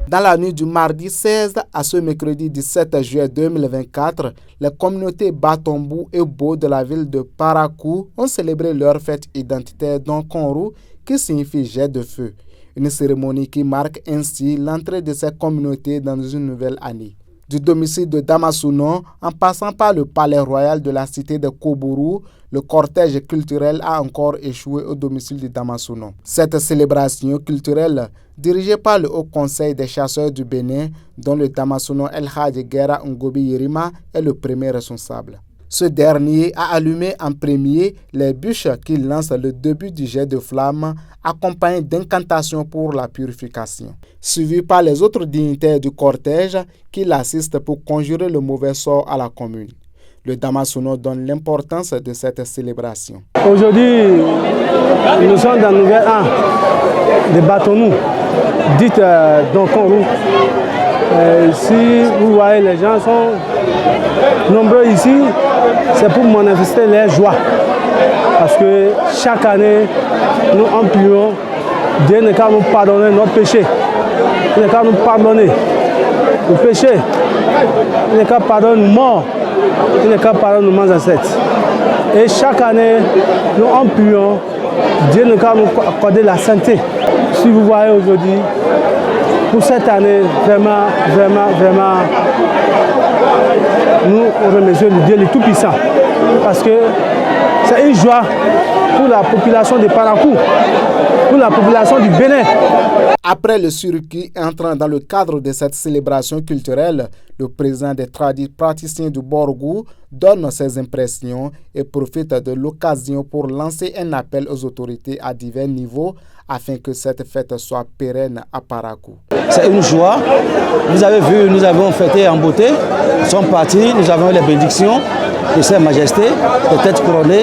Dans la nuit du mardi 16 à ce mercredi 17 juillet 2024, les communautés Batombo et Bo de la ville de Parakou ont célébré leur fête identitaire d'Onkonru qui signifie jet de feu. Une cérémonie qui marque ainsi l'entrée de ces communautés dans une nouvelle année. Du domicile de Damasounon, en passant par le palais royal de la cité de Kobourou, le cortège culturel a encore échoué au domicile de Damasounon. Cette célébration culturelle, dirigée par le Haut Conseil des chasseurs du Bénin, dont le Damasounon El Hadji Guerra Ngobi Yerima est le premier responsable. Ce dernier a allumé en premier les bûches qui lancent le début du jet de flammes, accompagné d'incantations pour la purification. Suivi par les autres dignitaires du cortège qui l'assistent pour conjurer le mauvais sort à la commune. Le Damasounon donne l'importance de cette célébration. Aujourd'hui, nous sommes dans le nouvel an de Batonou, dite d'Onkonru. Si vous voyez, les gens sont nombreux ici, c'est pour manifester leur joie. Parce que chaque année, nous implorons Dieu ne qu'à nous pardonner notre péché. Il ne qu'à nous pardonner le péché. Il ne qu'à pardonner nos morts. Il ne qu'à pardonner nos ancêtres. Et chaque année, nous implorons Dieu ne qu'à nous accorder la santé. Si vous voyez aujourd'hui, pour cette année, vraiment, nous remercions le Dieu le Tout-Puissant. Parce que c'est une joie pour la population de Parakou, pour la population du Bénin. Après le circuit entrant dans le cadre de cette célébration culturelle, le président des praticiens du Borgou donne ses impressions et profite de l'occasion pour lancer un appel aux autorités à divers niveaux afin que cette fête soit pérenne à Parakou. C'est une joie. Vous avez vu, nous avons fêté en beauté. Nous sommes partis, nous avons les bénédictions de Sa Majesté, de tête couronnée.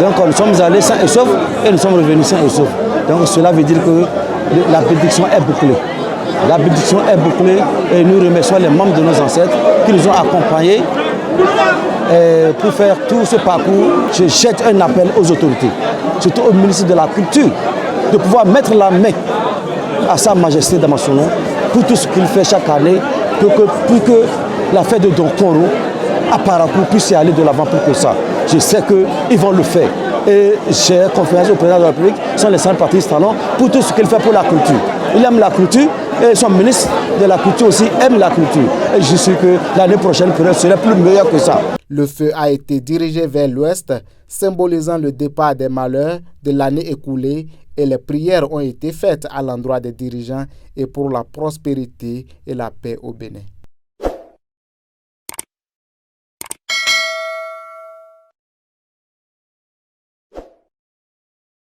Donc nous sommes allés sains et saufs et nous sommes revenus sains et saufs. Donc cela veut dire que la bénédiction est bouclée. La bénédiction est bouclée et nous remercions les membres de nos ancêtres qui nous ont accompagnés pour faire tout ce parcours. Je jette un appel aux autorités, surtout au ministre de la Culture, de pouvoir mettre la main à Sa Majesté Damasounon pour tout ce qu'il fait chaque année, pour que la fête de Donkonru à Parakou puisse y aller de l'avant plus que ça. Je sais qu'ils vont le faire. Et j'ai confiance au président de la République, sont les 5 partis talents, pour tout ce qu'il fait pour la culture. Il aime la culture et son ministre de la Culture aussi aime la culture. Et je suis que l'année prochaine sera plus meilleure que ça. Le feu a été dirigé vers l'ouest, symbolisant le départ des malheurs de l'année écoulée, et les prières ont été faites à l'endroit des dirigeants et pour la prospérité et la paix au Bénin.